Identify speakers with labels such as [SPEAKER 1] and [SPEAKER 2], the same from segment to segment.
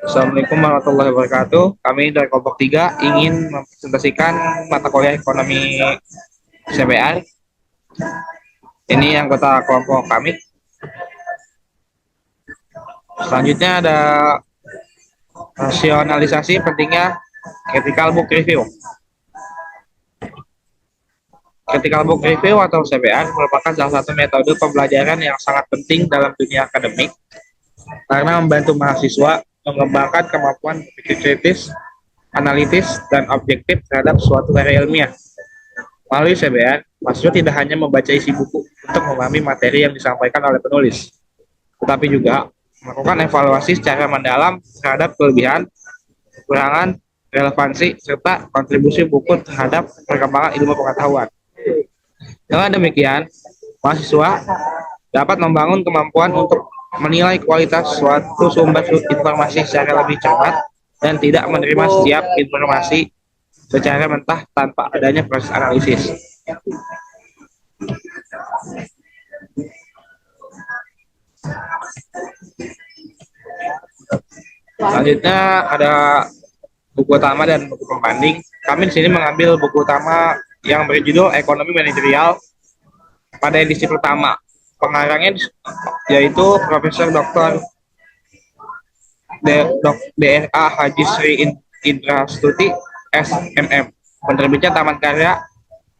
[SPEAKER 1] Assalamualaikum warahmatullahi wabarakatuh. Kami dari kelompok 3 ingin mempresentasikan mata kuliah ekonomi CBR. Ini anggota kelompok kami. Selanjutnya ada rasionalisasi pentingnya critical book review. Critical book review atau CBR merupakan salah satu metode pembelajaran yang sangat penting dalam dunia akademik karena membantu mahasiswa mengembangkan kemampuan berpikir kritis, analitis, dan objektif terhadap suatu karya ilmiah. Melalui CBR, mahasiswa tidak hanya membaca isi buku untuk memahami materi yang disampaikan oleh penulis, tetapi juga melakukan evaluasi secara mendalam terhadap kelebihan, kekurangan, relevansi, serta kontribusi buku terhadap perkembangan ilmu pengetahuan. Dengan demikian, mahasiswa dapat membangun kemampuan untuk menilai kualitas suatu sumber informasi secara lebih cermat dan tidak menerima setiap informasi secara mentah tanpa adanya proses analisis. Selanjutnya ada buku utama dan buku pembanding. Kami di sini mengambil buku utama yang berjudul Ekonomi Manajerial pada edisi pertama. Pengarangnya yaitu Profesor Dr. DRA Haji Sri Indra Stuti SMM. Penerbitnya Taman Karya,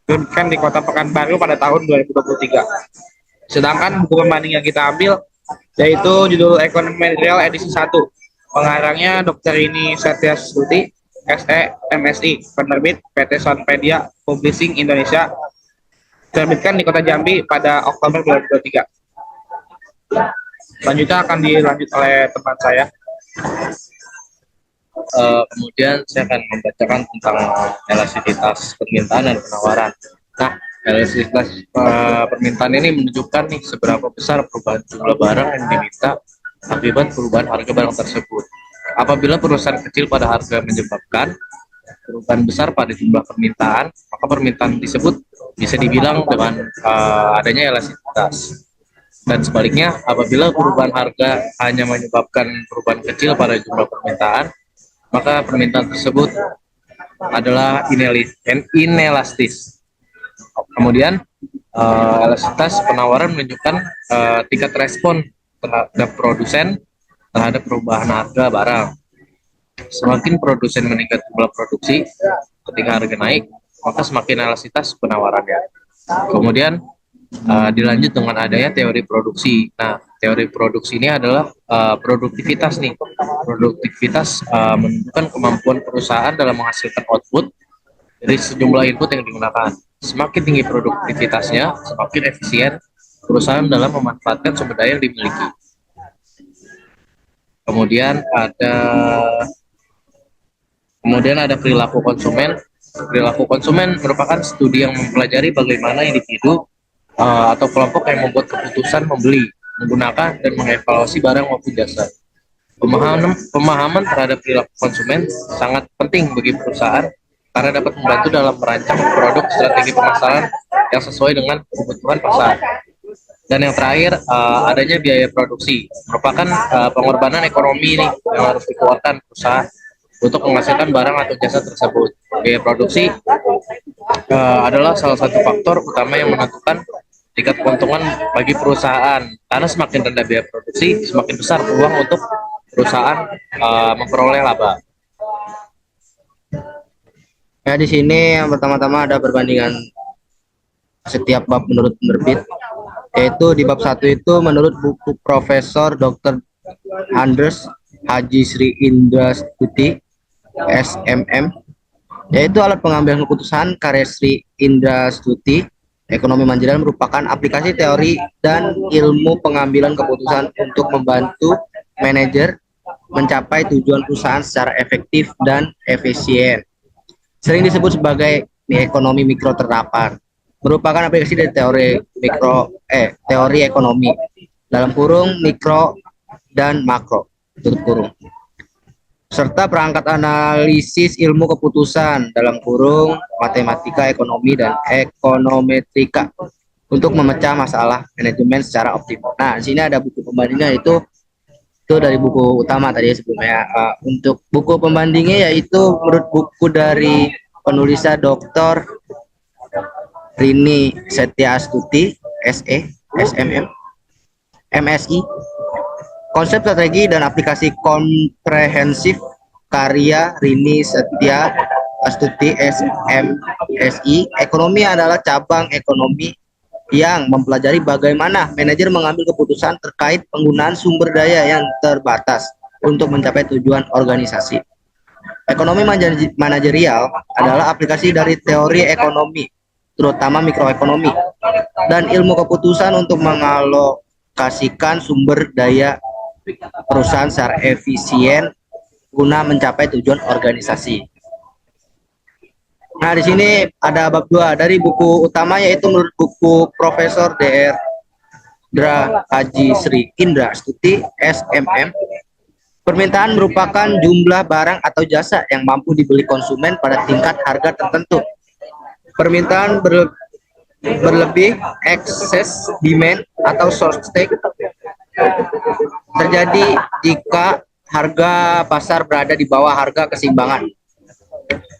[SPEAKER 1] diterbitkan di Kota Pekanbaru pada tahun 2023. Sedangkan buku pembanding yang kita ambil yaitu judul Ekonomi Manajerial edisi 1. Pengarangnya Dr. Rini Satya Stuti SE MSI, penerbit PT Sonpedia Publishing Indonesia, diterbitkan di Kota Jambi pada Oktober 2023. Selanjutnya akan dilanjut oleh teman saya.
[SPEAKER 2] Kemudian saya akan membacakan tentang elastisitas permintaan dan penawaran. Nah, elastisitas permintaan ini menunjukkan nih seberapa besar perubahan jumlah barang yang diminta akibat perubahan harga barang tersebut. Apabila perusahaan kecil pada harga menyebabkan perubahan besar pada jumlah permintaan, maka permintaan tersebut bisa dibilang dengan adanya elastisitas. Dan sebaliknya, apabila perubahan harga hanya menyebabkan perubahan kecil pada jumlah permintaan, maka permintaan tersebut adalah inelastis. Kemudian, elastisitas penawaran menunjukkan tingkat respon terhadap produsen terhadap perubahan harga barang. Semakin produsen meningkat jumlah produksi ketika harga naik, maka semakin elastisitas penawarannya. Kemudian dilanjut dengan adanya teori produksi. Nah, teori produksi ini adalah produktivitas nih. Produktivitas menunjukkan kemampuan perusahaan dalam menghasilkan output dari sejumlah input yang digunakan. Semakin tinggi produktivitasnya, semakin efisien perusahaan dalam memanfaatkan sumber daya yang dimiliki. Kemudian ada perilaku konsumen. Perilaku konsumen merupakan studi yang mempelajari bagaimana individu atau kelompok yang membuat keputusan membeli, menggunakan, dan mengevaluasi barang maupun jasa. Pemahaman terhadap perilaku konsumen sangat penting bagi perusahaan karena dapat membantu dalam merancang produk strategi pemasaran yang sesuai dengan kebutuhan pasar. Dan yang terakhir, adanya biaya produksi merupakan pengorbanan ekonomi nih yang harus dikeluarkan perusahaan untuk menghasilkan barang atau jasa tersebut. Biaya produksi adalah salah satu faktor utama yang menentukan tingkat keuntungan bagi perusahaan, karena semakin rendah biaya produksi, semakin besar peluang untuk perusahaan memperoleh laba.
[SPEAKER 3] Ya, di sini yang pertama-tama ada perbandingan setiap bab menurut penerbit, yaitu di bab 1 itu menurut buku Profesor Dr. Anders Haji Sri Indra Stuti SMM, yaitu alat pengambilan keputusan karya Sri Indra Stuti. Ekonomi Manajerial merupakan aplikasi teori dan ilmu pengambilan keputusan untuk membantu manajer mencapai tujuan perusahaan secara efektif dan efisien. Sering disebut sebagai ekonomi mikro terapan. Merupakan aplikasi dari teori ekonomi dalam kurung mikro dan makro tutup kurung, serta perangkat analisis ilmu keputusan dalam kurung matematika ekonomi dan ekonometrika untuk memecah masalah manajemen secara optimal. Nah, di sini ada buku pembandingnya, itu Itu dari buku utama tadi ya sebelumnya. Untuk buku pembandingnya yaitu menurut buku dari penulisnya Dr. Rini Setia Astuti, SE, SMM, MSI, konsep strategi dan aplikasi komprehensif, karya Rini Setia Astuti, SMSI. Ekonomi adalah cabang ekonomi yang mempelajari bagaimana manajer mengambil keputusan terkait penggunaan sumber daya yang terbatas untuk mencapai tujuan organisasi. Ekonomi manajerial adalah aplikasi dari teori ekonomi, terutama mikroekonomi, dan ilmu keputusan untuk mengalokasikan sumber daya perusahaan secara efisien guna mencapai tujuan organisasi. Nah, di sini ada bab 2 dari buku utama, yaitu menurut buku Profesor Dr. Haji Sri Indra Astuti, SMM. Permintaan merupakan jumlah barang atau jasa yang mampu dibeli konsumen pada tingkat harga tertentu. Permintaan berlebih, excess demand atau shortage, terjadi jika harga pasar berada di bawah harga keseimbangan.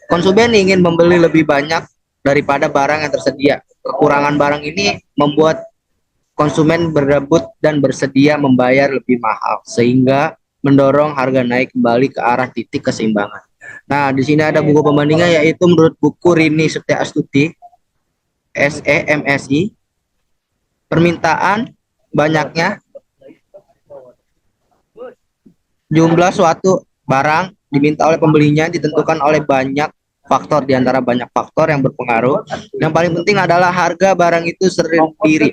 [SPEAKER 3] Konsumen ingin membeli lebih banyak daripada barang yang tersedia. Kekurangan barang ini membuat konsumen berebut dan bersedia membayar lebih mahal, sehingga mendorong harga naik kembali ke arah titik keseimbangan. Nah, di sini ada buku pembandingnya, yaitu menurut buku Rini Setia Astuti, SEMSI. Permintaan banyaknya jumlah suatu barang diminta oleh pembelinya ditentukan oleh banyak faktor, di antara banyak faktor yang berpengaruh. Yang paling penting adalah harga barang itu sendiri.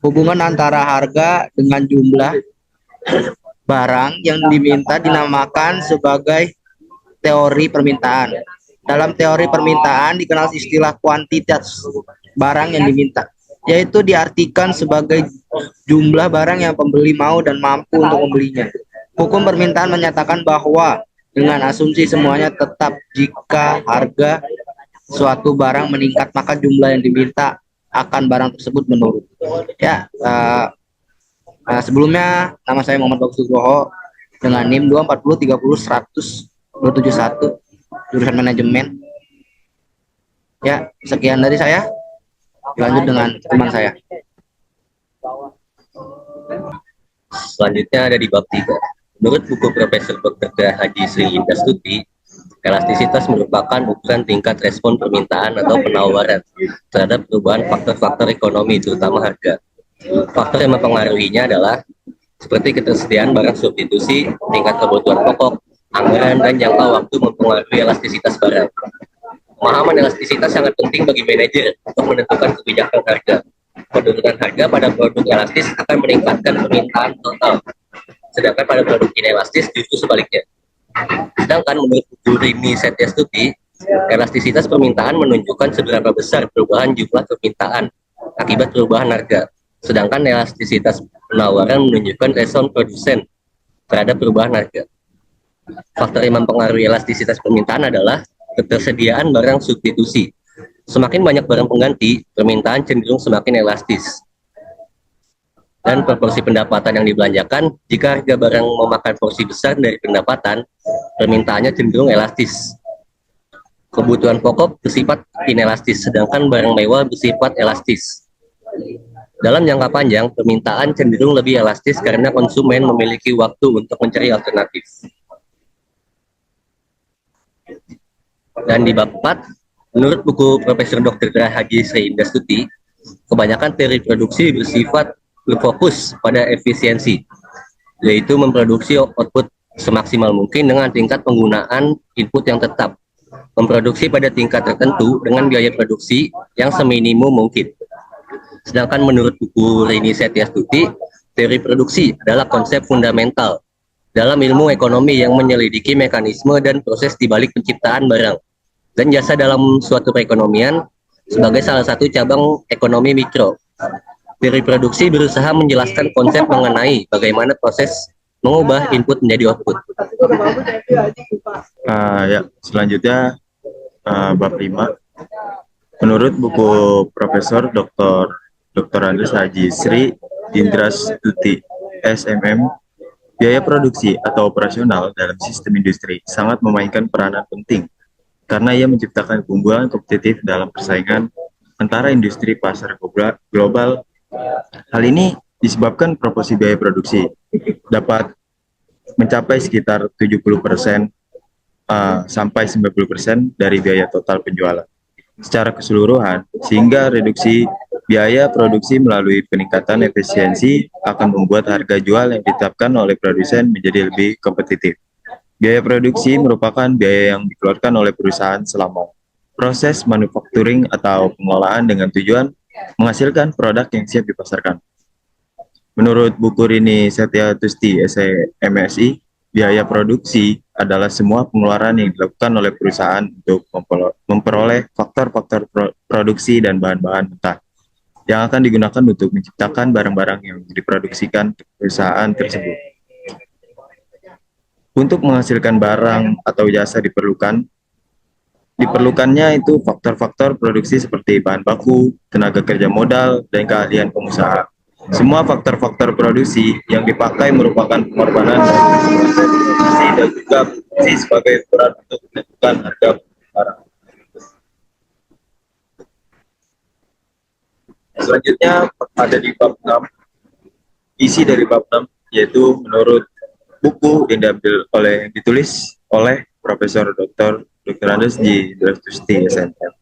[SPEAKER 3] Hubungan antara harga dengan jumlah barang yang diminta dinamakan sebagai teori permintaan. Dalam teori permintaan dikenal istilah kuantitas barang yang diminta, yaitu diartikan sebagai jumlah barang yang pembeli mau dan mampu untuk membelinya. Hukum permintaan menyatakan bahwa dengan asumsi semuanya tetap, jika harga suatu barang meningkat, maka jumlah yang diminta akan barang tersebut menurun. Ya, sebelumnya nama saya Muhammad Bagus Nugroho dengan NIM 24030100271, jurusan manajemen. Ya, sekian dari saya. Lanjut dengan teman saya.
[SPEAKER 2] Selanjutnya ada di bab 3. Menurut buku Profesor Dr. Haji Sri Indra Astuti, elastisitas merupakan ukuran tingkat respon permintaan atau penawaran terhadap perubahan faktor-faktor ekonomi, terutama harga. Faktor yang mempengaruhinya adalah seperti ketersediaan barang substitusi, tingkat kebutuhan pokok, anggaran, dan jangka waktu mempengaruhi elastisitas barang. Pemahaman elastisitas sangat penting bagi manajer untuk menentukan kebijakan harga. Penurunan harga pada produk elastis akan meningkatkan permintaan total, sedangkan pada produk inelastis justru sebaliknya. Sedangkan menurut buku Rini Setia Astuti, elastisitas permintaan menunjukkan seberapa besar perubahan jumlah permintaan akibat perubahan harga, sedangkan elastisitas penawaran menunjukkan respon produsen terhadap perubahan harga. Faktor yang mempengaruhi elastisitas permintaan adalah ketersediaan barang substitusi. Semakin banyak barang pengganti, permintaan cenderung semakin elastis. Dan proporsi pendapatan yang dibelanjakan, jika harga barang memakan porsi besar dari pendapatan, permintaannya cenderung elastis. Kebutuhan pokok bersifat inelastis, sedangkan barang mewah bersifat elastis. Dalam jangka panjang, permintaan cenderung lebih elastis karena konsumen memiliki waktu untuk mencari alternatif. Dan di bab 4, menurut buku Profesor Dr. Haji Sri Indra Astuti, kebanyakan teori produksi bersifat berfokus pada efisiensi, yaitu memproduksi output semaksimal mungkin dengan tingkat penggunaan input yang tetap, memproduksi pada tingkat tertentu dengan biaya produksi yang seminimum mungkin. Sedangkan menurut buku Rini Setia Astuti, teori produksi adalah konsep fundamental dalam ilmu ekonomi yang menyelidiki mekanisme dan proses di balik penciptaan barang dan jasa dalam suatu perekonomian sebagai salah satu cabang ekonomi mikro. Teori produksi berusaha menjelaskan konsep mengenai bagaimana proses mengubah input menjadi output.
[SPEAKER 4] Ya, selanjutnya bab 5. Menurut buku Profesor Dr. Haji Sri Indra Astuti, SMM, Biaya produksi atau operasional dalam sistem industri sangat memainkan peranan penting karena ia menciptakan keunggulan kompetitif dalam persaingan antara industri pasar global. Hal ini disebabkan proporsi biaya produksi dapat mencapai sekitar 70% sampai 90% dari biaya total penjualan secara keseluruhan, sehingga reduksi biaya produksi melalui peningkatan efisiensi akan membuat harga jual yang ditetapkan oleh produsen menjadi lebih kompetitif. Biaya produksi merupakan biaya yang dikeluarkan oleh perusahaan selama proses manufacturing atau pengolahan dengan tujuan menghasilkan produk yang siap dipasarkan. Menurut buku Rini Setia Tusti, MSI, biaya produksi adalah semua pengeluaran yang dilakukan oleh perusahaan untuk memperoleh faktor-faktor produksi dan bahan-bahan mentah yang akan digunakan untuk menciptakan barang-barang yang diproduksikan perusahaan tersebut. Untuk menghasilkan barang atau jasa diperlukannya itu faktor-faktor produksi seperti bahan baku, tenaga kerja modal, dan keahlian pengusaha. Semua faktor-faktor produksi yang dipakai merupakan pengorbanan dan juga fungsi sebagai ukuran untuk menentukan harga barang. Selanjutnya ada di bab 6. Isi dari bab 6 yaitu menurut buku yang ditulis oleh Profesor Dr. Andes J. Tusti, SNM.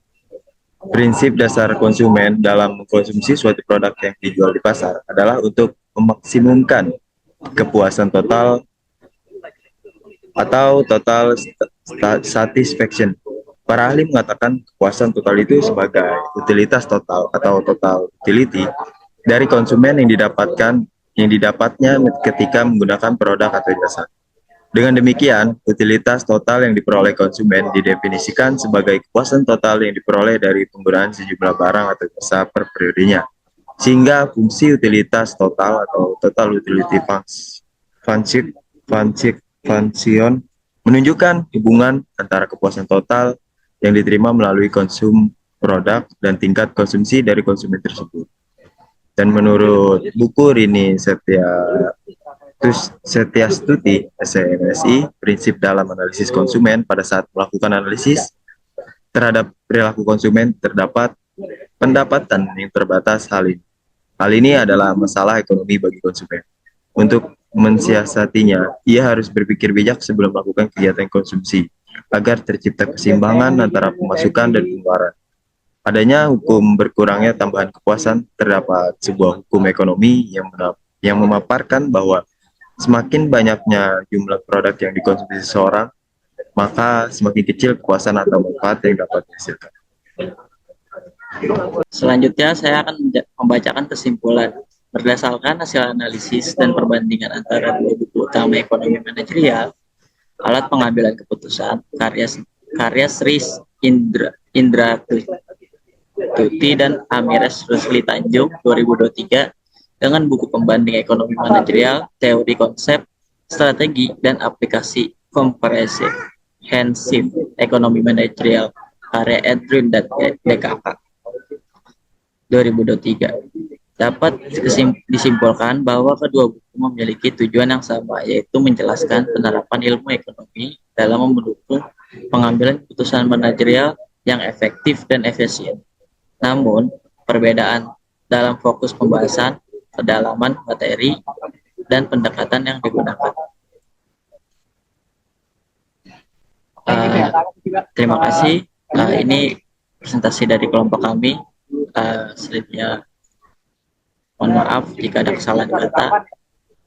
[SPEAKER 4] Prinsip dasar konsumen dalam mengkonsumsi suatu produk yang dijual di pasar adalah untuk memaksimumkan kepuasan total atau total satisfaction. Para ahli mengatakan kepuasan total itu sebagai utilitas total atau total utility dari konsumen yang didapatnya ketika menggunakan produk atau jasa. Dengan demikian, utilitas total yang diperoleh konsumen didefinisikan sebagai kepuasan total yang diperoleh dari penggunaan sejumlah barang atau jasa per periodenya. Sehingga fungsi utilitas total atau total utility function menunjukkan hubungan antara kepuasan total yang diterima melalui konsum produk dan tingkat konsumsi dari konsumen tersebut. Dan menurut buku Rini Setiastuti, SMSI, prinsip dalam analisis konsumen pada saat melakukan analisis terhadap perilaku konsumen terdapat pendapatan yang terbatas hal ini. Hal ini adalah masalah ekonomi bagi konsumen. Untuk mensiasatinya, ia harus berpikir bijak sebelum melakukan kegiatan konsumsi, agar tercipta keseimbangan antara pemasukan dan pengeluaran. Adanya hukum berkurangnya tambahan kepuasan terdapat sebuah hukum ekonomi yang memaparkan bahwa semakin banyaknya jumlah produk yang dikonsumsi seseorang, maka semakin kecil kepuasan atau manfaat yang dapat dihasilkan.
[SPEAKER 5] Selanjutnya, saya akan membacakan kesimpulan. Berdasarkan hasil analisis dan perbandingan antara dua buku utama ekonomi manajerial, alat pengambilan keputusan karya Sri Indra Tuti dan Amires Rusli Tanjung 2023 dengan buku pembanding ekonomi manajerial, teori konsep, strategi, dan aplikasi komprehensif ekonomi manajerial karya Edwin dan DKK 2023. Dapat disimpulkan bahwa kedua buku memiliki tujuan yang sama, yaitu menjelaskan penerapan ilmu ekonomi dalam mendukung pengambilan keputusan manajerial yang efektif dan efisien. Namun, perbedaan dalam fokus pembahasan, kedalaman materi, dan pendekatan yang digunakan. Terima kasih. Ini presentasi dari kelompok kami. Selanjutnya, mohon maaf jika ada kesalahan kata.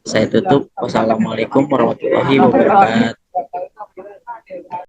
[SPEAKER 5] Saya tutup. Wassalamualaikum warahmatullahi wabarakatuh.